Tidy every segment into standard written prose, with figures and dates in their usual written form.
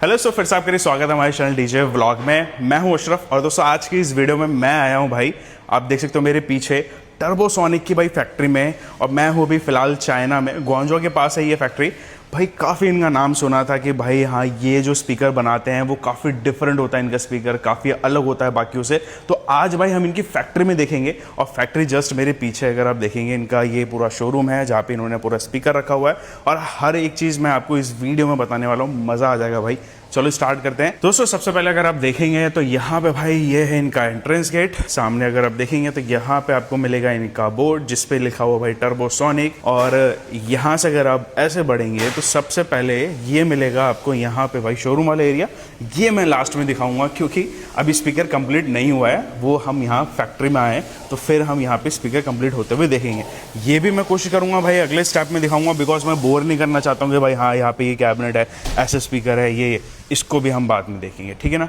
Hello दोस्तों, फिर से आपके लिए स्वागत है हमारे चैनल डीजे व्लॉग में। मैं हूं अशरफ और दोस्तों आज की इस वीडियो में मैं आया हूं भाई, आप देख सकते हो मेरे पीछे टर्बोसोनिक की भाई फैक्ट्री में। और मैं हूं अभी फ़िलहाल चाइना में, ग्वांगझो के पास है ये फैक्ट्री। भाई काफ़ी इनका नाम सुना था कि भाई हाँ ये जो स्पीकर बनाते हैं वो काफ़ी डिफरेंट होता है, इनका स्पीकर काफ़ी अलग होता है बाकियों से। तो आज भाई हम इनकी फैक्ट्री में देखेंगे। और फैक्ट्री जस्ट मेरे पीछे अगर आप देखेंगे, इनका ये पूरा शोरूम है जहाँ पे इन्होंने पूरा स्पीकर रखा हुआ है। और हर एक चीज़ मैं आपको इस वीडियो में बताने वाला हूँ, मज़ा आ जाएगा भाई। चलो स्टार्ट करते हैं। दोस्तों सबसे पहले अगर आप देखेंगे तो यहाँ पे भाई ये है इनका एंट्रेंस गेट। सामने अगर आप देखेंगे तो यहाँ पे आपको मिलेगा इनका बोर्ड जिस पे लिखा हुआ भाई टर्बोसोनिक। और यहाँ से अगर आप ऐसे बढ़ेंगे तो सबसे पहले ये मिलेगा आपको यहाँ पे भाई शोरूम वाला एरिया। ये मैं लास्ट में दिखाऊंगा क्योंकि अभी स्पीकर कंप्लीट नहीं हुआ है, वो हम यहाँ फैक्ट्री में आए तो फिर हम यहाँ पे स्पीकर कंप्लीट होते हुए देखेंगे। ये भी मैं कोशिश करूँगा भाई अगले स्टेप में दिखाऊंगा, बिकॉज मैं बोर नहीं करना चाहता हूँ कि भाई हाँ यहाँ पे ये कैबिनेट है, ऐसे स्पीकर है, ये इसको भी हम बाद में देखेंगे, ठीक है ना।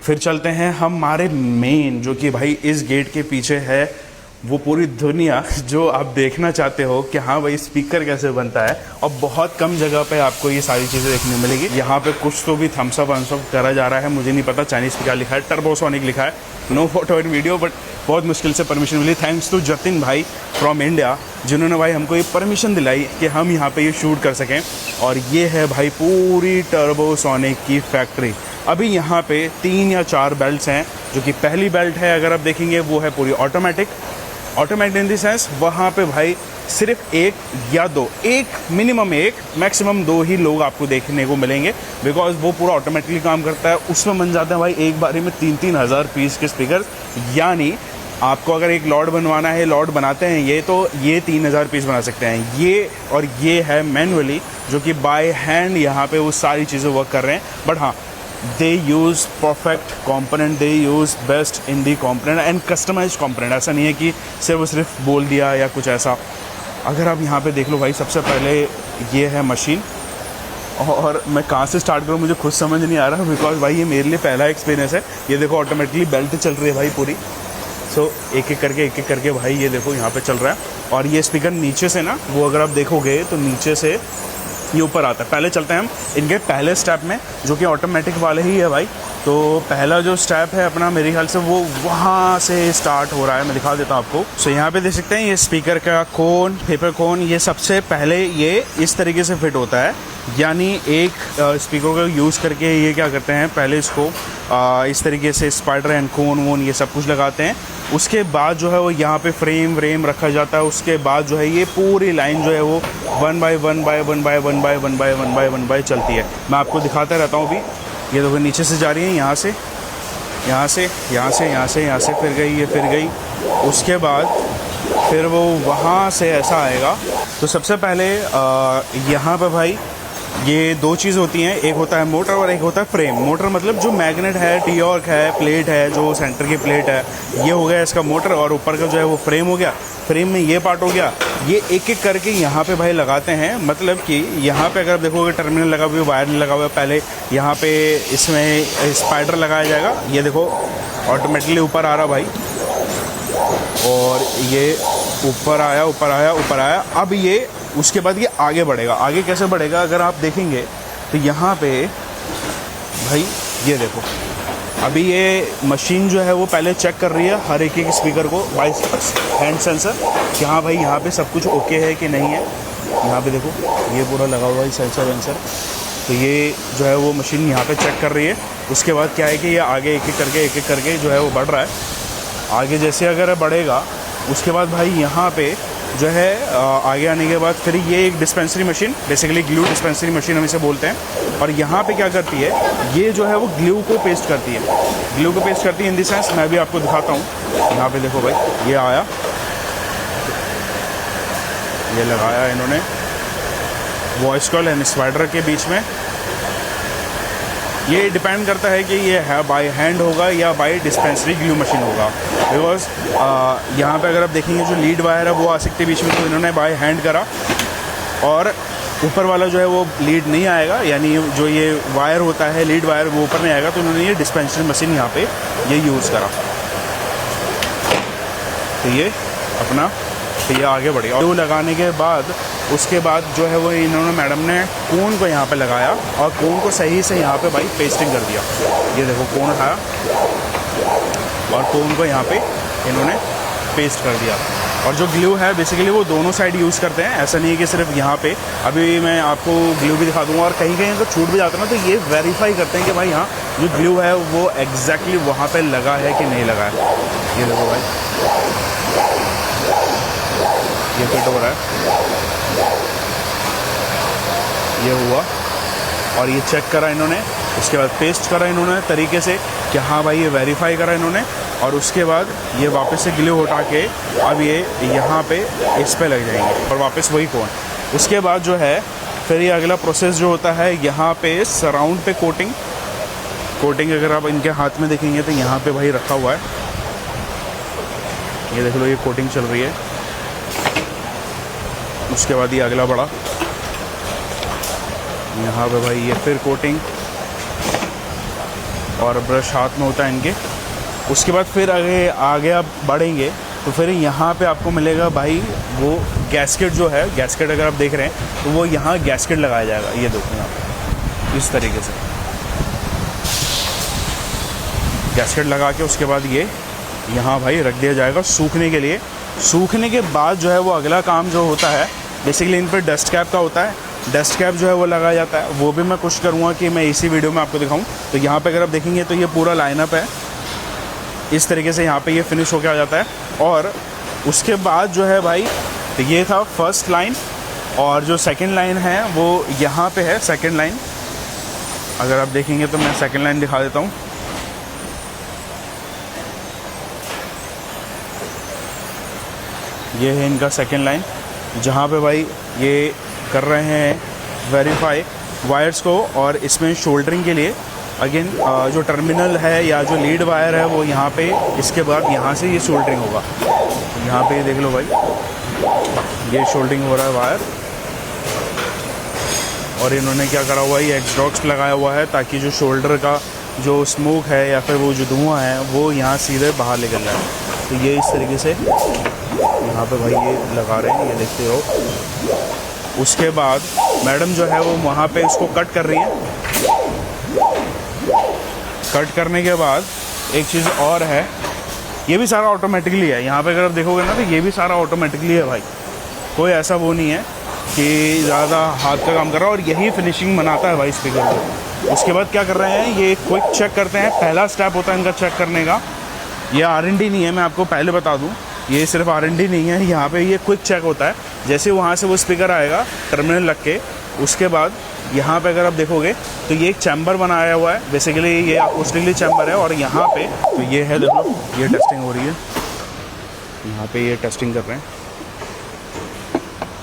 फिर चलते हैं हमारे मेन, जो कि भाई इस गेट के पीछे है वो पूरी दुनिया जो आप देखना चाहते हो कि हाँ भाई स्पीकर कैसे बनता है। और बहुत कम जगह पे आपको ये सारी चीज़ें देखने मिलेगी। यहाँ पे कुछ तो भी थम्स अप करा जा रहा है, मुझे नहीं पता चाइनीज़ पे क्या लिखा है, टर्बोसोनिक लिखा है। No photo in video, but बहुत मुश्किल से परमिशन मिली। थैंक्स टू जतिन भाई फ्रॉम इंडिया, जिन्होंने भाई हमको ये परमिशन दिलाई कि हम यहाँ पे ये शूट कर सकें। और ये है भाई पूरी टर्बोसोनिक की फैक्ट्री। अभी यहाँ पे 3 या 4 बेल्ट्स हैं, जो कि पहली बेल्ट है अगर आप देखेंगे वो है पूरी ऑटोमेटिक इन द सेंस वहाँ पे भाई सिर्फ एक या दो, एक मिनिमम एक मैक्सिमम 2 ही लोग आपको देखने को मिलेंगे, बिकॉज वो पूरा ऑटोमेटिकली काम करता है। उसमें बन जाते हैं भाई एक बारी में 3-3 हज़ार पीस के स्पीकर। यानी आपको अगर एक लॉट बनवाना है, लॉट बनाते हैं ये, तो ये 3000 पीस बना सकते हैं ये। और ये है मैनुअली, जो कि बाय हैंड यहाँ पे वो सारी चीज़ें वर्क कर रहे हैं। बट हाँ, they use perfect component, they use best in the component and customized component। ऐसा नहीं है कि सिर्फ बोल दिया या कुछ ऐसा। अगर आप यहाँ पे देख लो भाई, सबसे पहले ये है मशीन। और मैं कहाँ से स्टार्ट करूँ मुझे खुद समझ नहीं आ रहा, बिकॉज भाई ये मेरे लिए पहला एक्सपीरियंस है। ये देखो ऑटोमेटिकली बेल्ट चल रही है भाई पूरी। सो एक एक करके भाई ये देखो यहाँ पे चल रहा है। और ये स्पीकर नीचे से ना, वो अगर आप देखोगे तो नीचे से ये ऊपर आता है। पहले चलते हैं हम इनके पहले स्टेप में, जो कि ऑटोमेटिक वाले ही है भाई। तो पहला जो स्टेप है अपना, मेरे ख्याल से वो वहाँ से स्टार्ट हो रहा है, मैं दिखा देता हूँ आपको। सो यहाँ पे देख सकते हैं ये स्पीकर का कोन, पेपर कोन, ये सबसे पहले ये इस तरीके से फिट होता है। यानी एक स्पीकर को यूज़ करके ये क्या करते हैं, पहले इसको इस तरीके से स्पाइडर एंड कोन वोन ये सब कुछ लगाते हैं। उसके बाद जो है वो यहाँ पे फ्रेम रखा जाता है। उसके बाद जो है ये पूरी लाइन जो है वो 1 बाय 1 चलती है। मैं आपको दिखाता रहता हूँ। अभी ये देखो नीचे से जा रही है, यहाँ से फिर गई, ये फिर गई। उसके बाद फिर वो वहाँ से ऐसा आएगा। तो सबसे पहले यहाँ पे भाई ये 2 चीज़ होती हैं, एक होता है मोटर और एक होता है फ्रेम। मोटर मतलब जो मैग्नेट है, टी-ऑर्क है, प्लेट है, जो सेंटर की प्लेट है, ये हो गया इसका मोटर। और ऊपर का जो है वो फ्रेम हो गया। फ्रेम में ये पार्ट हो गया। ये एक एक करके यहाँ पे भाई लगाते हैं। मतलब कि यहाँ पे अगर आप देखोगे टर्मिनल लगा हुआ, वायर नहीं लगा हुआ, पहले यहाँ पे इसमें स्पाइडर लगाया जाएगा। ये देखो ऑटोमेटिकली ऊपर आ रहा भाई, और ये ऊपर आया। अब ये उसके बाद ये आगे बढ़ेगा। आगे कैसे बढ़ेगा अगर आप देखेंगे तो यहाँ पे भाई ये देखो, अभी ये मशीन जो है वो पहले चेक कर रही है हर एक स्पीकर को बाय हैंड सेंसर कि हाँ भाई यहाँ पे सब कुछ ओके है कि नहीं है। यहाँ पे देखो ये पूरा लगा हुआ है सेंसर वेंसर। तो ये जो है वो मशीन यहाँ पे चेक कर रही है। उसके बाद क्या है कि ये आगे एक एक करके जो है वो बढ़ रहा है। आगे जैसे अगर बढ़ेगा उसके बाद भाई यहाँ पे जो है आगे आने के बाद फिर ये एक dispensary machine, basically glue dispensary machine हम इसे बोलते हैं। और यहाँ पे क्या करती है, ये जो है वो ग्लू को पेस्ट करती है। इन द सेंस मैं भी आपको दिखाता हूँ। यहाँ पे देखो भाई, ये आया, ये लगाया इन्होंने वॉइस कॉल एंड स्पाइडर के बीच में। ये डिपेंड करता है कि ये है बाय हैंड होगा या बाय डिस्पेंसरी ग्लू मशीन होगा। बिकॉज यहाँ पे अगर आप देखेंगे जो लीड वायर है वो आ सकती है बीच में, तो इन्होंने बाय हैंड करा। और ऊपर वाला जो है वो लीड नहीं आएगा, यानी जो ये वायर होता है लीड वायर वो ऊपर नहीं आएगा, तो उन्होंने ये डिस्पेंसरी मशीन यहाँ पे ये यूज़ करा। तो ये अपना तो ये आगे बढ़ी। और वो लगाने के बाद उसके बाद जो है वो इन्होंने मैडम ने कोन को यहाँ पे लगाया और कोन को सही से यहाँ पे भाई पेस्टिंग कर दिया। ये देखो कोन उठाया और कोन को यहाँ पे इन्होंने पेस्ट कर दिया। और जो ग्लू है बेसिकली वो दोनों साइड यूज़ करते हैं, ऐसा नहीं है कि सिर्फ यहाँ पे। अभी मैं आपको ग्लू भी दिखा दूँगा। और कहीं कहीं अगर छूट भी जाता है ना तो ये वेरीफाई करते हैं कि भाई हाँ जो ग्लू है वो एग्जैक्टली वहाँ पे लगा है कि नहीं लगा है। ये देखो भाई ये फिट हो रहा है, ये हुआ। और ये चेक करा इन्होंने, उसके बाद पेस्ट करा इन्होंने तरीके से कि हाँ भाई ये वेरीफाई करा इन्होंने। और उसके बाद ये वापस से ग्लू हटा के अब ये यहाँ पे इस पे लग जाएंगे और वापस वही कोन। उसके बाद जो है फिर ये अगला प्रोसेस जो होता है यहाँ पे सराउंड पे कोटिंग अगर आप इनके हाथ में देखेंगे तो यहाँ पे भाई रखा हुआ है। ये देख लो ये कोटिंग चल रही है। उसके बाद ये अगला बढ़ा, यहाँ पे भाई ये फिर कोटिंग और ब्रश हाथ में होता है इनके। उसके बाद फिर आगे आप बढ़ेंगे तो फिर यहाँ पे आपको मिलेगा भाई वो गैस्केट जो है। गैस्केट अगर आप देख रहे हैं तो वो यहाँ गैस्केट लगाया जाएगा। ये देखो यहाँ इस तरीके से गैस्केट लगा के उसके बाद ये यहाँ भाई रख दिया जाएगा सूखने के लिए। सूखने के बाद जो है वो अगला काम जो होता है बेसिकली इन पर डस्ट कैप का होता है। डस्ट कैप जो है वो लगाया जाता है, वो भी मैं कोशिश करूँगा कि मैं इसी वीडियो में आपको दिखाऊँ। तो यहाँ पे अगर आप देखेंगे तो ये पूरा लाइनअप है इस तरीके से, यहाँ पे ये फिनिश होकर आ जाता है। और उसके बाद जो है भाई तो ये था फर्स्ट लाइन और जो सेकंड लाइन है वो यहाँ पे है। सेकंड लाइन अगर आप देखेंगे तो मैं सेकंड लाइन दिखा देता हूँ। ये है इनका सेकंड लाइन जहाँ पे भाई ये कर रहे हैं वेरीफाई वायर्स को। और इसमें शोल्डरिंग के लिए अगेन जो टर्मिनल है या जो लीड वायर है वो यहाँ पे, इसके बाद यहाँ से ये शोल्डरिंग होगा। यहाँ पे देख लो भाई ये शोल्डरिंग हो रहा है वायर। और इन्होंने क्या करा हुआ है, ये एग्जॉस्ट लगाया हुआ है ताकि जो शोल्डर का जो स्मोक है या फिर वो जो धुआं है वो यहाँ सीधे बाहर निकल जाए। तो ये इस तरीके से यहाँ पे भाई ये लगा रहे हैं, ये देखते हो। उसके बाद मैडम जो है वो वहाँ पे इसको कट कर रही है। कट करने के बाद एक चीज़ और है, ये भी सारा ऑटोमेटिकली है। यहाँ पे अगर आप देखोगे ना तो ये भी सारा ऑटोमेटिकली है भाई, कोई ऐसा वो नहीं है कि ज़्यादा हाथ का काम कर रहा है। और यही फिनिशिंग बनाता है भाई स्पीकर को। उसके बाद क्या कर रहे हैं, ये क्विक चेक करते हैं। पहला स्टेप होता है इनका चेक करने का। ये R&D नहीं है, मैं आपको पहले बता दूँ, ये सिर्फ R&D नहीं है। यहाँ पे ये क्विक चेक होता है। जैसे वहाँ से वो स्पीकर आएगा टर्मिनल लग के, उसके बाद यहाँ पे अगर आप देखोगे तो ये एक चैम्बर बनाया हुआ है। बेसिकली ये अकोस्टिकली चैम्बर है। और यहाँ पे तो ये है, देखो ये टेस्टिंग हो रही है। यहाँ पे ये टेस्टिंग कर रहे हैं।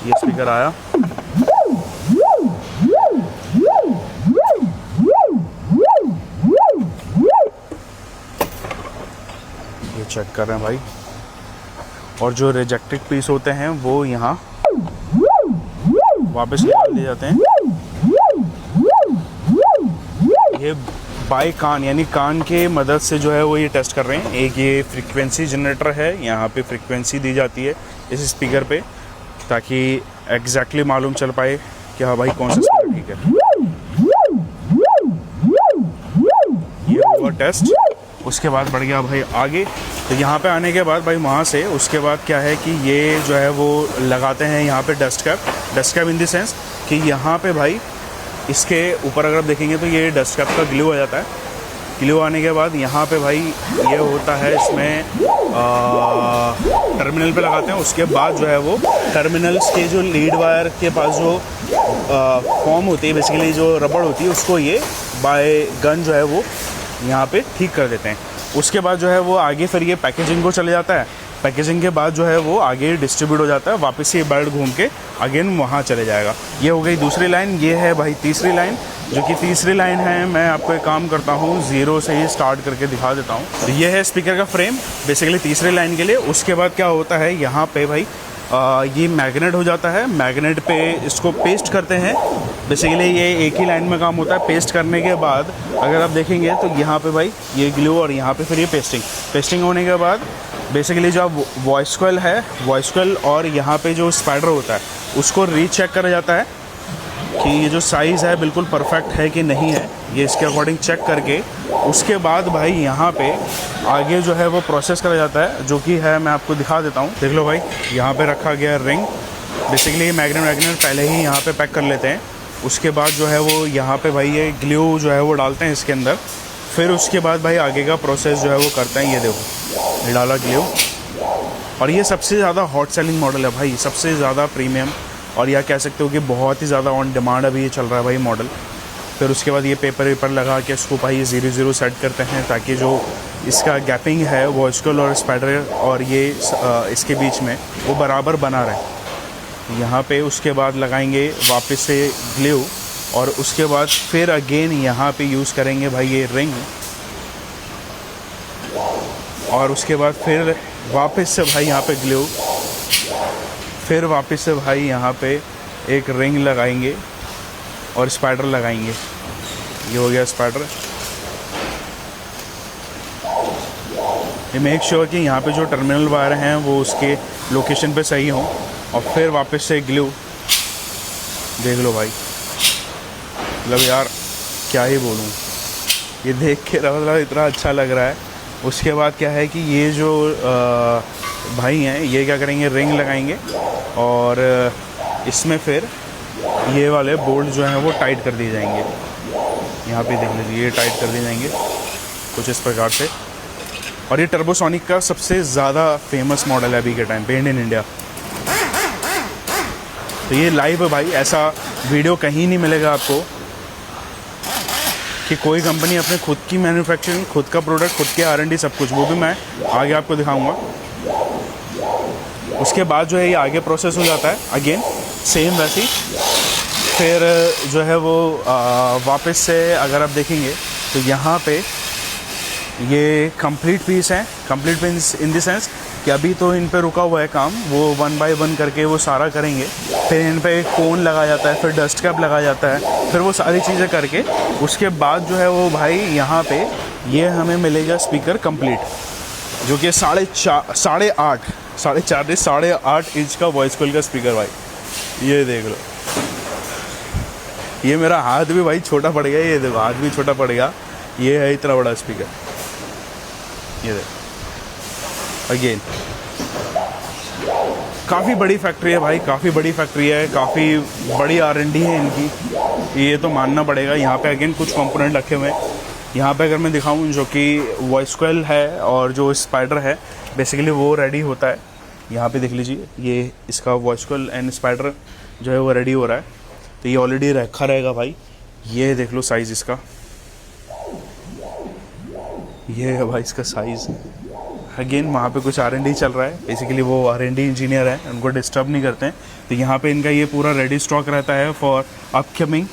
ये स्पीकर आया, ये चेक कर रहे हैं भाई। और जो रिजेक्टेड पीस होते हैं वो यहाँ वापस निकाल दिए जाते हैं। ये बाय कान यानी कान के मदद से जो है वो ये टेस्ट कर रहे हैं। एक ये फ्रीक्वेंसी जनरेटर है, यहाँ पे फ्रीक्वेंसी दी जाती है इस स्पीकर पे ताकि एग्जैक्टली मालूम चल पाए कि हाँ भाई कौन सा स्पीकर ठीक है। ये हुआ टेस्ट। उसके बाद बढ़ गया भाई आगे। तो यहाँ पे आने के बाद भाई वहाँ से उसके बाद क्या है कि ये जो है वो लगाते हैं यहाँ पे dust cap in the sense कि यहाँ पे भाई इसके ऊपर अगर आप देखेंगे तो ये डस्ट कैप का ग्लू आ जाता है। ग्लू आने के बाद यहाँ पे भाई ये होता है इसमें टर्मिनल पे लगाते हैं। उसके बाद जो है वो टर्मिनल्स के जो लीड वायर के पास जो फॉर्म होती है, बेसिकली जो रबड़ होती है, उसको ये बाय गन जो है वो यहाँ पे ठीक कर देते हैं। उसके बाद जो है वो आगे फिर ये पैकेजिंग को चले जाता है। पैकेजिंग के बाद जो है वो आगे डिस्ट्रीब्यूट हो जाता है, वापस ये बेल्ट घूम के अगेन वहाँ चले जाएगा। ये हो गई दूसरी लाइन। ये है भाई तीसरी लाइन, जो कि तीसरी लाइन है। मैं आपको एक काम करता हूँ, ज़ीरो से ही स्टार्ट करके दिखा देता हूँ। तो ये है स्पीकर का फ्रेम बेसिकली तीसरी लाइन के लिए। उसके बाद क्या होता है, यहाँ पे भाई ये मैग्नेट हो जाता है, मैग्नेट पे इसको पेस्ट करते हैं। बेसिकली ये एक ही लाइन में काम होता है। पेस्ट करने के बाद अगर आप देखेंगे तो यहाँ पे भाई ये ग्लू और यहाँ पे फिर ये पेस्टिंग होने के बाद बेसिकली जो वॉइस कॉइल है, वॉइस कॉइल और यहाँ पे जो स्पाइडर होता है उसको रीचेक करा जाता है कि ये जो साइज़ है बिल्कुल परफेक्ट है कि नहीं है। ये इसके अकॉर्डिंग चेक करके उसके बाद भाई यहाँ पे आगे जो है वो प्रोसेस करा जाता है, जो कि है मैं आपको दिखा देता हूँ। देख लो भाई, यहाँ पे रखा गया रिंग। बेसिकली मैग्नेट पहले ही यहाँ पे पैक कर लेते हैं। उसके बाद जो है वो यहाँ पे भाई ये ग्लू जो है वो डालते हैं इसके अंदर। फिर उसके बाद भाई आगे का प्रोसेस जो है वो करते हैं। ये देखो, ये डाला ग्लू। और ये सबसे ज़्यादा हॉट सेलिंग मॉडल है भाई, सबसे ज़्यादा प्रीमियम, और या कह सकते हो कि बहुत ही ज़्यादा ऑन डिमांड अभी ये चल रहा है भाई मॉडल। फिर उसके बाद ये पेपर वेपर लगा के इसको भाई 0-0 सेट करते हैं, ताकि जो इसका गैपिंग है वॉइस कॉइल और स्पाइडर और ये इसके बीच में वो बराबर बना रहे। यहाँ पे उसके बाद लगाएंगे वापस से ग्लू, और उसके बाद फिर अगेन यहाँ पे यूज़ करेंगे भाई ये रिंग, और उसके बाद फिर वापस से भाई यहाँ पे ग्लू, फिर वापस से भाई यहाँ पे एक रिंग लगाएंगे और स्पाइडर लगाएंगे। ये हो गया स्पाइडर। ये मेक श्योर कि यहाँ पे जो टर्मिनल वायर हैं वो उसके लोकेशन पे सही हों, और फिर वापस से ग्लू। देख लो भाई, मतलब यार क्या ही बोलूँ, ये देख के मतलब इतना अच्छा लग रहा है। उसके बाद क्या है कि ये जो भाई हैं ये क्या करेंगे, रिंग लगाएंगे और इसमें फिर ये वाले बोल्ट जो हैं वो टाइट कर दिए जाएंगे। यहाँ पे देख लीजिए, ये टाइट कर दिए जाएंगे कुछ इस प्रकार से। और ये टर्बोसोनिक का सबसे ज़्यादा फेमस मॉडल है अभी के टाइम पे इन इंडिया। तो ये लाइव है भाई, ऐसा वीडियो कहीं नहीं मिलेगा आपको कि कोई कंपनी अपने खुद की मैन्युफैक्चरिंग, खुद का प्रोडक्ट, खुद के R&D सब कुछ, वो भी मैं आगे आपको दिखाऊंगा। उसके बाद जो है ये आगे प्रोसेस हो जाता है अगेन सेम वैसे ही। फिर जो है वो वापस से अगर आप देखेंगे तो यहाँ पे ये कंप्लीट पीस है। Complete piece in the sense कि अभी तो इन पे रुका हुआ है काम, वो 1 बाय 1 करके वो सारा करेंगे। फिर इन पे एक कोन लगाया जाता है, फिर डस्ट कैप लगाया जाता है, फिर वो सारी चीज़ें करके उसके बाद जो है वो भाई यहाँ पे ये हमें मिलेगा स्पीकर कंप्लीट, जो कि 8.5 इंच का वॉइस कॉइल का स्पीकर भाई। ये देख लो, ये मेरा हाथ भी भाई छोटा पड़ गया, ये देखो हाथ भी छोटा पड़ गया। ये है इतना बड़ा स्पीकर, ये देखो अगेन। काफ़ी बड़ी फैक्ट्री है भाई, काफ़ी बड़ी फैक्ट्री है, काफ़ी बड़ी R&D है इनकी, ये तो मानना पड़ेगा। यहाँ पे अगेन कुछ कंपोनेंट रखे हुए हैं। यहाँ पे अगर मैं दिखाऊँ जो कि वॉइस कॉइल है और जो स्पाइडर है बेसिकली वो रेडी होता है। यहाँ पे देख लीजिए, ये इसका वॉइस कॉइल एंड स्पाइडर जो है वो रेडी हो रहा है। तो ये ऑलरेडी रखा रहेगा भाई। ये देख लो साइज़ इसका, ये है भाई इसका साइज़। अगेन वहाँ पे कुछ R&D चल रहा है, बेसिकली वो R&D इंजीनियर है, उनको डिस्टर्ब नहीं करते हैं। तो यहाँ पे इनका ये पूरा रेडी स्टॉक रहता है फॉर अपकमिंग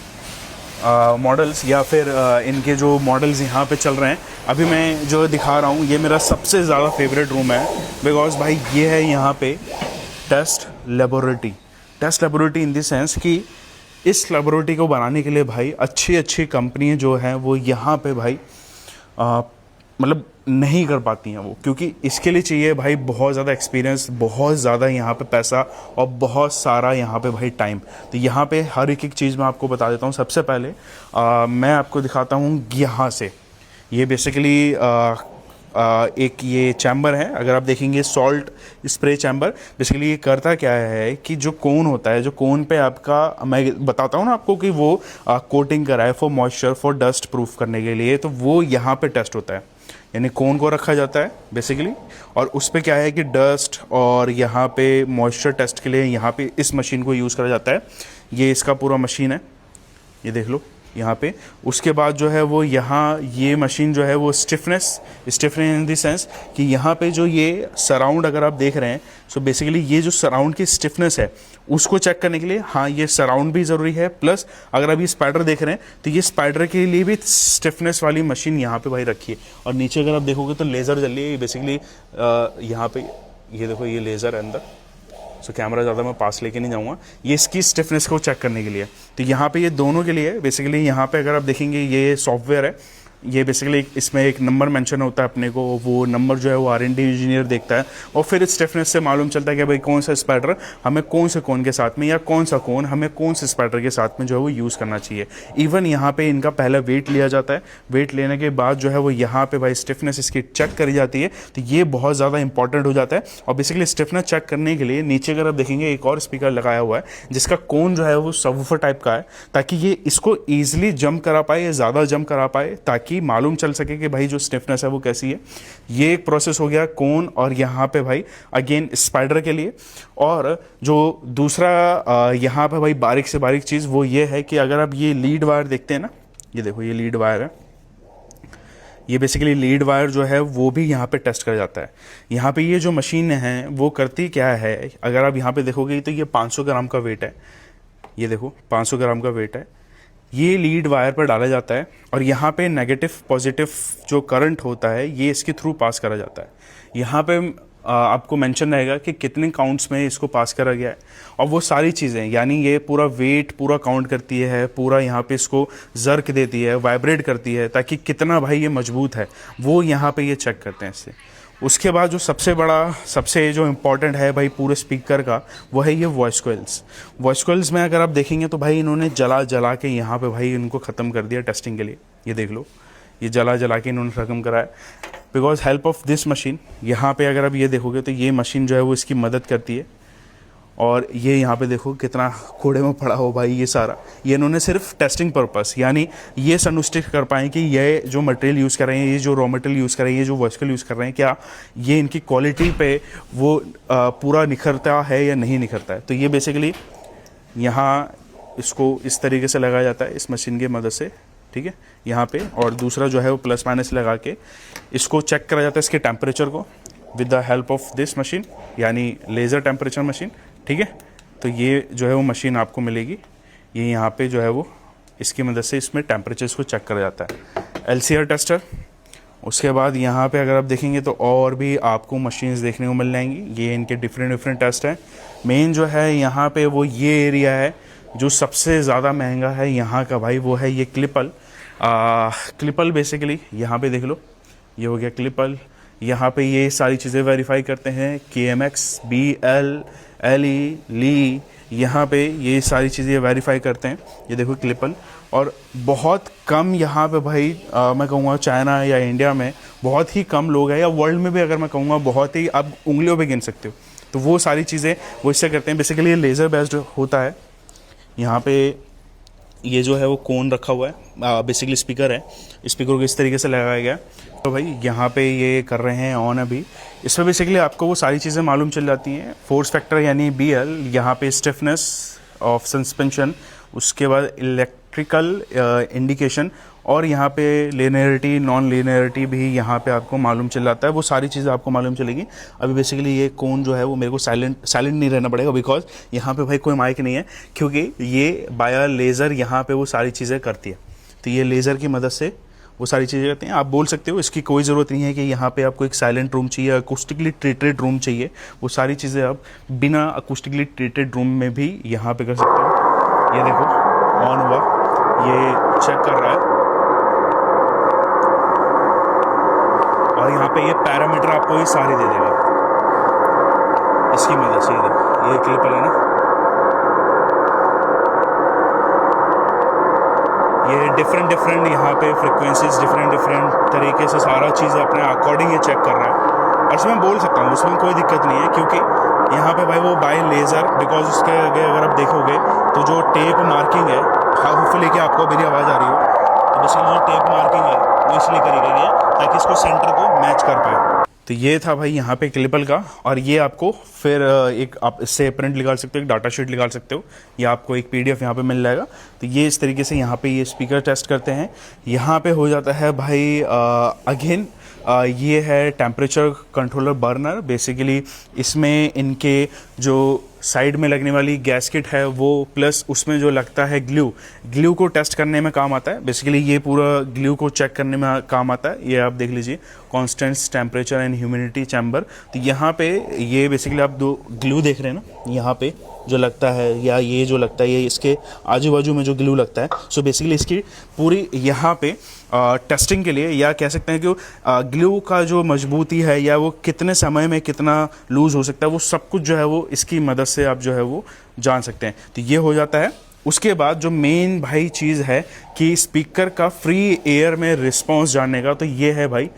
मॉडल्स, या फिर इनके जो मॉडल्स यहाँ पे चल रहे हैं। अभी मैं जो दिखा रहा हूँ ये मेरा सबसे ज़्यादा फेवरेट रूम है, बिकॉज भाई ये है यहाँ पे test laboratory. Test laboratory in the sense कि इस लेबोरेटरी को बनाने के लिए भाई अच्छी अच्छी कंपनियाँ जो हैं वो यहाँ पे भाई मतलब नहीं कर पाती हैं वो, क्योंकि इसके लिए चाहिए भाई बहुत ज़्यादा एक्सपीरियंस, बहुत ज़्यादा यहाँ पे पैसा और बहुत सारा यहाँ पे भाई टाइम। तो यहाँ पे हर एक चीज़ मैं आपको बता देता हूँ। सबसे पहले मैं आपको दिखाता हूँ यहाँ से, ये बेसिकली एक ये चैम्बर है। अगर आप देखेंगे सॉल्ट स्प्रे चैम्बर, बेसिकली ये करता क्या है कि जो कोन होता है, जो कोन पे आपका, मैं बताता हूँ ना आपको कि वो कोटिंग करा है for moisture, for dust proof करने के लिए, तो वो यहाँ पे टेस्ट होता है। यानी कोन को रखा जाता है बेसिकली, और उस पर क्या है कि डस्ट और यहाँ पे मॉइस्चर टेस्ट के लिए यहाँ पे इस मशीन को यूज़ करा जाता है। ये इसका पूरा मशीन है, ये देख लो यहाँ पे। उसके बाद जो है वो यहाँ ये मशीन जो है वो स्टिफनेस इन द सेंस कि यहाँ पे जो ये सराउंड अगर आप देख रहे हैं, सो बेसिकली ये जो सराउंड की स्टिफनेस है उसको चेक करने के लिए, हाँ ये सराउंड भी ज़रूरी है। प्लस अगर आप ये स्पाइडर देख रहे हैं तो ये स्पाइडर के लिए भी स्टिफनेस वाली मशीन यहाँ पे भाई रखी है। और नीचे अगर आप देखोगे तो लेज़र जल रही है बेसिकली यहाँ पे, ये देखो ये लेज़र है अंदर, सो कैमरा ज़्यादा मैं पास लेके नहीं जाऊँगा। ये इसकी स्टिफनेस को चेक करने के लिए। तो यहाँ पे ये दोनों के लिए बेसिकली यहाँ पे अगर आप देखेंगे ये सॉफ्टवेयर है, ये बेसिकली इसमें एक नंबर मेंशन होता है अपने को, वो नंबर जो है वो R&D इंजीनियर देखता है और फिर स्टिफनेस से मालूम चलता है कि भाई कौन सा स्पाइडर हमें कौन से कोन के साथ में या कौन सा कोन हमें कौन से स्पाइडर के साथ में जो है वो यूज़ करना चाहिए। इवन यहाँ पे इनका पहला वेट लिया जाता है, वेट लेने के बाद जो है वो यहाँ पे भाई स्टिफनेस इसकी चेक करी जाती है। तो ये बहुत ज़्यादा इंपॉर्टेंट हो जाता है। और बेसिकली स्टिफनेस चेक करने के लिए नीचे अगर आप देखेंगे एक और स्पीकर लगाया हुआ है जिसका कोन जो है वो सबवूफर टाइप का है, ताकि ये इसको ईजिली जंप करा पाए या ज़्यादा जंप करा पाए, ताकि मालूम चल सके कि भाई जो स्टिफनेस है वो कैसी है। ये एक प्रोसेस हो गया कोन और यहाँ पे भाई अगेन स्पाइडर के लिए। और जो दूसरा यहाँ पे भाई बारीक से बारीक चीज़ वो ये है कि अगर आप ये लीड वायर देखते हैं ना, ये देखो ये लीड वायर है, ये बेसिकली लीड वायर जो है वो भी यहाँ पे टेस्ट कर जाता है। यहाँ पे ये जो मशीन है वो करती क्या है, अगर आप यहाँ पे देखोगे तो ये 500 ग्राम का वेट है, ये देखो 500 ग्राम का वेट है। ये लीड वायर पर डाला जाता है और यहाँ पे नेगेटिव पॉजिटिव जो करंट होता है ये इसके थ्रू पास करा जाता है। यहाँ पे आपको मेंशन रहेगा कि कितने काउंट्स में इसको पास करा गया है और वो सारी चीज़ें, यानी ये पूरा वेट पूरा काउंट करती है, पूरा यहाँ पे इसको जर्क देती है, वाइब्रेट करती है, ताकि कितना भाई ये मजबूत है वो यहाँ पे ये चेक करते हैं इससे। उसके बाद जो सबसे बड़ा सबसे जो इम्पोर्टेंट है भाई पूरे स्पीकर का वो है ये वॉइस कॉइल्स। वॉइस कॉइल्स में अगर आप देखेंगे तो भाई इन्होंने जला जला के यहाँ पे भाई इनको ख़त्म कर दिया टेस्टिंग के लिए। ये देख लो, ये जला जला के इन्होंने ख़त्म कराया because help of this machine. यहाँ पे अगर आप ये देखोगे तो ये मशीन जो है वो इसकी मदद करती है। और ये यहाँ पे देखो कितना कूड़े में पड़ा हो भाई ये सारा, ये इन्होंने सिर्फ टेस्टिंग पर्पस, यानी ये सुनिश्चित कर पाएँ कि ये जो मटेरियल यूज़ कर रहे हैं, ये जो रॉ मटेरियल यूज़ कर रहे हैं, ये जो वर्टिकल यूज़ कर रहे हैं, क्या ये इनकी क्वालिटी पे वो पूरा निखरता है या नहीं निखरता है। तो ये बेसिकली यहाँ इसको इस तरीके से लगाया जाता है इस मशीन की मदद से, ठीक है यहाँ पे। और दूसरा जो है वो प्लस माइनस लगा के इसको चेक करा जाता है इसके टेम्परेचर को with the help of this machine, यानी लेज़र टेम्परेचर मशीन, ठीक है। तो ये जो है वो मशीन आपको मिलेगी, ये यहाँ पे जो है वो इसकी मदद से इसमें टेम्परेचर्स को चेक करा जाता है। LCR tester. उसके बाद यहाँ पे अगर आप देखेंगे तो और भी आपको मशीन्स देखने को मिल जाएंगी, ये इनके डिफरेंट टेस्ट हैं। मेन जो है यहाँ पे वो ये एरिया है जो सबसे ज़्यादा महंगा है यहाँ का भाई, वो है ये क्लिपल। क्लिपल बेसिकली यहाँ पे देख लो, ये हो गया क्लिपल। यहाँ पे ये सारी चीज़ें वेरीफाई करते हैं, KMX, BL, LE, ली, यहाँ पे ये सारी चीज़ें वेरीफाई करते हैं। ये देखो क्लिपल। और बहुत कम यहाँ पे भाई मैं कहूँगा चाइना या इंडिया में बहुत ही कम लोग हैं, या वर्ल्ड में भी अगर मैं कहूँगा बहुत ही, आप उंगलियों पे गिन सकते हो। तो वो सारी चीज़ें वो इससे करते हैं। बेसिकली ये लेज़र बेस्ड होता है। यहाँ पे ये जो है वो कोन रखा हुआ है, बेसिकली स्पीकर है, स्पीकर को इस तरीके से लगाया गया। तो भाई यहाँ पे ये कर रहे हैं ऑन अभी। इसमें बेसिकली आपको वो सारी चीज़ें मालूम चल जाती हैं। फोर्स फैक्टर यानी BL, यहाँ पे स्टिफनेस ऑफ सस्पेंशन, उसके बाद इलेक्ट्रिकल इंडिकेशन, और यहाँ पे लिनियरिटी नॉन लिनियरिटी भी यहाँ पे आपको मालूम चल जाता है। वो सारी चीज़ें आपको मालूम चलेगी। अभी बेसिकली ये कोन जो है वो मेरे को साइलेंट नहीं रहना पड़ेगा बिकॉज यहाँ पे भाई कोई माइक नहीं है, क्योंकि ये बाया लेज़र यहाँ पे वो सारी चीज़ें करती है। तो ये लेज़र की मदद से वो सारी चीज़ें करते हैं। आप बोल सकते हो इसकी कोई ज़रूरत नहीं है कि यहाँ पे आपको एक साइलेंट रूम चाहिए, अकूस्टिकली ट्रीटेड रूम चाहिए। वो सारी चीज़ें आप बिना अकूस्टिकली ट्रीटेड रूम में भी यहाँ पे कर सकते हो। ये देखो ऑन हुआ, ये चेक कर रहा है, और यहाँ पे ये पैरामीटर आपको ये सारी दे देगा इसकी मदद से। ये देखो ये क्लिपर है ना, ये डिफरेंट यहाँ पे फ्रिक्वेंसीज डिफरेंट तरीके से सारा चीज़ अपने अकॉर्डिंग ये चेक कर रहा है। और इसमें बोल सकता हूँ उसमें कोई दिक्कत नहीं है, क्योंकि यहाँ पे भाई वो बाय लेज़र, बिकॉज उसके आगे अगर आप देखोगे तो जो टेप मार्किंग है, होपफुली कि आपको मेरी आवाज़ आ रही हो, तो बेसिकली जो टेप मार्किंग है वो इसलिए करी गई है ताकि इसको सेंटर को मैच कर पाए। तो ये था भाई यहाँ पे क्लिपल का। और ये आपको फिर एक आप इससे प्रिंट निकाल सकते हो, एक डाटा शीट निकाल सकते हो, या आपको एक PDF यहाँ पे मिल जाएगा। तो ये इस तरीके से यहाँ पे ये स्पीकर टेस्ट करते हैं। यहाँ पे हो जाता है भाई अगेन ये है टेम्परेचर कंट्रोलर बर्नर। बेसिकली इसमें इनके जो साइड में लगने वाली गैस्केट है वो, प्लस उसमें जो लगता है ग्लू को टेस्ट करने में काम आता है। बेसिकली ये पूरा ग्लू को चेक करने में काम आता है। ये आप देख लीजिए, constant temperature and humidity chamber. तो यहाँ पे ये बेसिकली आप दो ग्लू देख रहे हैं ना, यहाँ पे जो लगता है या ये जो लगता है, ये इसके आजू बाजू में जो ग्लू लगता है। सो बेसिकली इसकी पूरी यहाँ पे टेस्टिंग के लिए, या कह सकते हैं कि ग्लू का जो मजबूती है या वो कितने समय में कितना लूज हो सकता है, वो सब कुछ जो है वो इसकी मदद से आप जो है वो जान सकते हैं। तो ये हो जाता है। उसके बाद जो मेन भाई चीज़ है कि स्पीकर का फ्री एयर में रिस्पॉन्स जानने का, तो ये है भाई,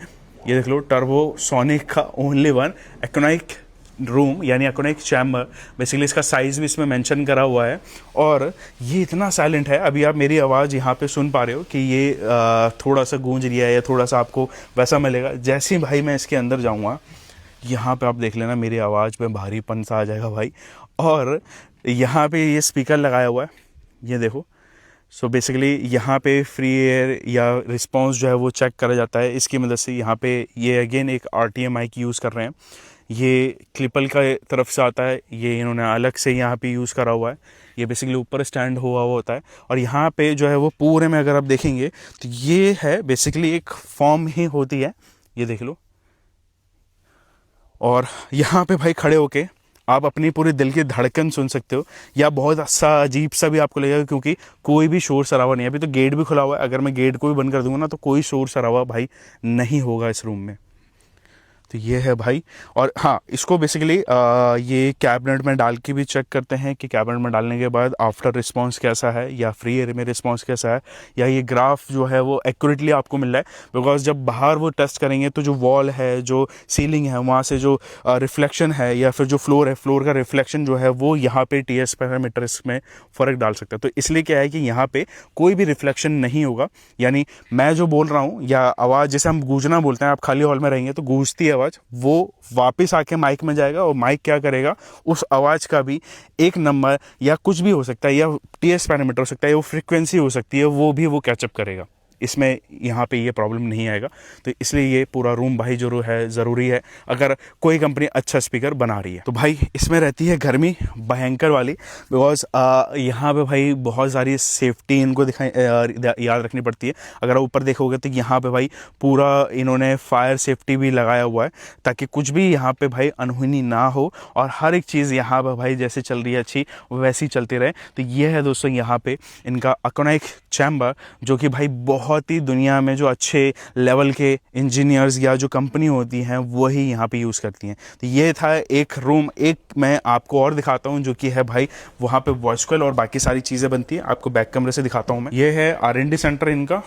ये देख लो, टर्बोसोनिक का ओनली वन एक्योनाइक रूम यानी एक्योनाइक चैम्बर। बेसिकली इसका साइज़ भी इसमें मेंशन करा हुआ है और ये इतना साइलेंट है। अभी आप मेरी आवाज़ यहाँ पे सुन पा रहे हो कि ये थोड़ा सा गूंज रही है या थोड़ा सा आपको वैसा मिलेगा। जैसे ही भाई मैं इसके अंदर जाऊँगा, यहाँ पे आप देख लेना मेरी आवाज़ पे भारीपन सा आ जाएगा भाई। और यहाँ पे ये स्पीकर लगाया हुआ है, ये देखो। सो बेसिकली यहाँ पे फ्री एयर या रिस्पॉन्स जो है वो चेक करा जाता है इसकी मदद से। यहाँ पे ये अगेन एक RTM माइक यूज़ कर रहे हैं, ये क्लिपल का तरफ से आता है, ये इन्होंने अलग से यहाँ पे यूज़ करा हुआ है। ये बेसिकली ऊपर स्टैंड हुआ होता है और यहाँ पे जो है वो पूरे में अगर आप देखेंगे तो ये है बेसिकली एक फॉर्म ही होती है, ये देख लो। और यहाँ पे भाई खड़े होके आप अपनी पूरी दिल की धड़कन सुन सकते हो, या बहुत अच्छा अजीब सा भी आपको लगेगा क्योंकि कोई भी शोर शराबा नहीं है। अभी तो गेट भी खुला हुआ है, अगर मैं गेट को भी बंद कर दूंगा ना तो कोई शोर शराबा भाई नहीं होगा इस रूम में। तो ये है भाई। और हाँ, इसको बेसिकली ये कैबिनेट में डाल के भी चेक करते हैं कि कैबिनेट में डालने के बाद आफ्टर रिस्पांस कैसा है या फ्री एयर में रिस्पांस कैसा है, या ये ग्राफ जो है वो एक्यूरेटली आपको मिल रहा है। बिकॉज जब बाहर वो टेस्ट करेंगे तो जो वॉल है, जो सीलिंग है, वहाँ से जो रिफ्लेक्शन है या फिर जो फ्लोर है, फ्लोर का रिफ्लेक्शन जो है वो यहाँ पे TS पैरामीटर्स में फ़र्क डाल सकता है। तो इसलिए क्या है कि यहाँ पे कोई भी रिफ्लेक्शन नहीं होगा, यानी मैं जो बोल रहा हूँ या आवाज़, जैसे हम गूंजना बोलते हैं, आप खाली हॉल में रहेंगे तो गूंजती है आवाज़, वो वापस आके माइक में जाएगा और माइक क्या करेगा, उस आवाज़ का भी एक नंबर या कुछ भी हो सकता है, या TS पैरामीटर हो सकता है, या वो फ्रीक्वेंसी हो सकती है, वो भी वो कैचअप करेगा। इसमें यहाँ पे ये प्रॉब्लम नहीं आएगा। तो इसलिए ये पूरा रूम भाई जो है ज़रूरी है अगर कोई कंपनी अच्छा स्पीकर बना रही है। तो भाई इसमें रहती है गर्मी भयंकर वाली, बिकॉज यहाँ पे भाई बहुत सारी सेफ्टी इनको याद रखनी पड़ती है। अगर आप ऊपर देखोगे तो यहाँ पे भाई पूरा इन्होंने फायर सेफ्टी भी लगाया हुआ है ताकि कुछ भी यहाँ पे भाई अनहोनी ना हो और हर एक चीज़ यहाँ पे भाई जैसे चल रही है अच्छी वैसी चलती रहे। तो ये है दोस्तों यहाँ पे इनका एक्योनाइक चैम्बर, जो कि भाई बहुत ही दुनिया में जो अच्छे लेवल के इंजीनियर्स या जो कंपनी होती हैं वही यहाँ पे यूज़ करती हैं। तो ये था एक रूम। एक मैं आपको और दिखाता हूँ जो कि है भाई वहाँ पे वॉइस कॉल और बाकी सारी चीज़ें बनती हैं। आपको बैक कैमरे से दिखाता हूँ मैं। ये है R&D सेंटर इनका।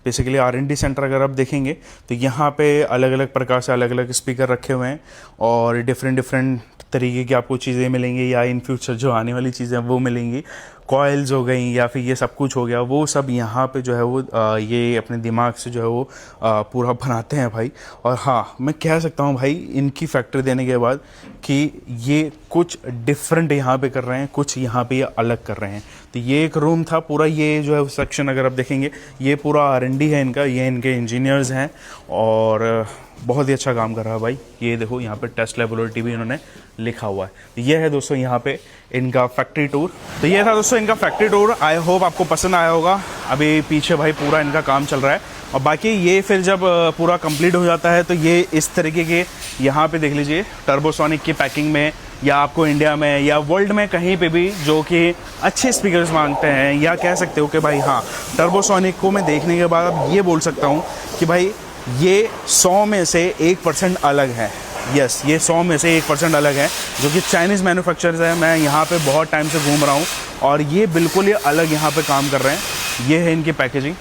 बेसिकली R&D सेंटर अगर आप देखेंगे तो यहाँ पे अलग अलग प्रकार से अलग अलग स्पीकर रखे हुए हैं और डिफरेंट तरीके की आपको चीज़ें मिलेंगी, या इन फ्यूचर जो आने वाली चीज़ें वो मिलेंगी। कॉइल्स हो गई या फिर ये सब कुछ हो गया, वो सब यहाँ पे जो है वो ये अपने दिमाग से जो है वो पूरा बनाते हैं भाई। और हाँ, मैं कह सकता हूँ भाई इनकी फैक्ट्री देने के बाद कि ये कुछ डिफरेंट यहाँ पे कर रहे हैं, कुछ यहाँ पे ये अलग कर रहे हैं। तो ये एक रूम था पूरा, ये जो है सेक्शन अगर आप देखेंगे ये पूरा R&D है इनका, ये इनके इंजीनियर्स हैं और बहुत ही अच्छा काम कर रहा है भाई। ये देखो यहाँ पे टेस्ट लेबोरेटरी भी इन्होंने लिखा हुआ है। तो ये है दोस्तों यहाँ पे इनका फैक्ट्री टूर। तो ये था दोस्तों इनका फैक्ट्री टूर। आई होप आपको पसंद आया होगा। अभी पीछे भाई पूरा इनका काम चल रहा है और बाकी ये फिर जब पूरा कंप्लीट हो जाता है तो ये इस तरीके के यहाँ पे देख लीजिए टर्बोसोनिक की पैकिंग में, या आपको इंडिया में या वर्ल्ड में कहीं पे भी जो कि अच्छे स्पीकर्स मांगते हैं, या कह सकते हो कि भाई हाँ, टर्बोसोनिक को मैं देखने के बाद अब ये बोल सकता हूँ कि भाई ये 100 में से 1% अलग है। यस, ये 100 में से 1% अलग है, जो कि चाइनीज़ मैन्युफैक्चरर्स है। मैं यहाँ पे बहुत टाइम से घूम रहा हूँ और ये बिल्कुल ही अलग यहाँ पे काम कर रहे हैं। ये है इनकी पैकेजिंग,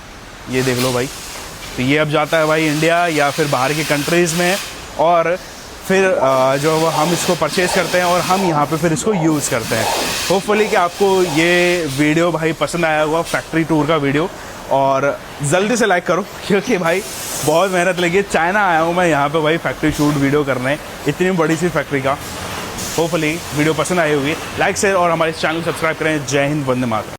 ये देख लो भाई। तो ये अब जाता है भाई इंडिया या फिर बाहर की कंट्रीज़ में, और फिर जो हम इसको परचेज़ करते हैं और हम यहाँ पे फिर इसको यूज़ करते हैं। होपफुली कि आपको ये वीडियो भाई पसंद आया होगा, फैक्ट्री टूर का वीडियो, और जल्दी से लाइक करो क्योंकि भाई बहुत मेहनत लगी है। चाइना आया हूँ मैं यहाँ पे भाई फैक्ट्री शूट वीडियो करने, इतनी बड़ी सी फैक्ट्री का। होपफुली वीडियो पसंद आई होगी। लाइक शेयर और हमारे चैनल सब्सक्राइब करें। जय हिंद, वंदे मातरम।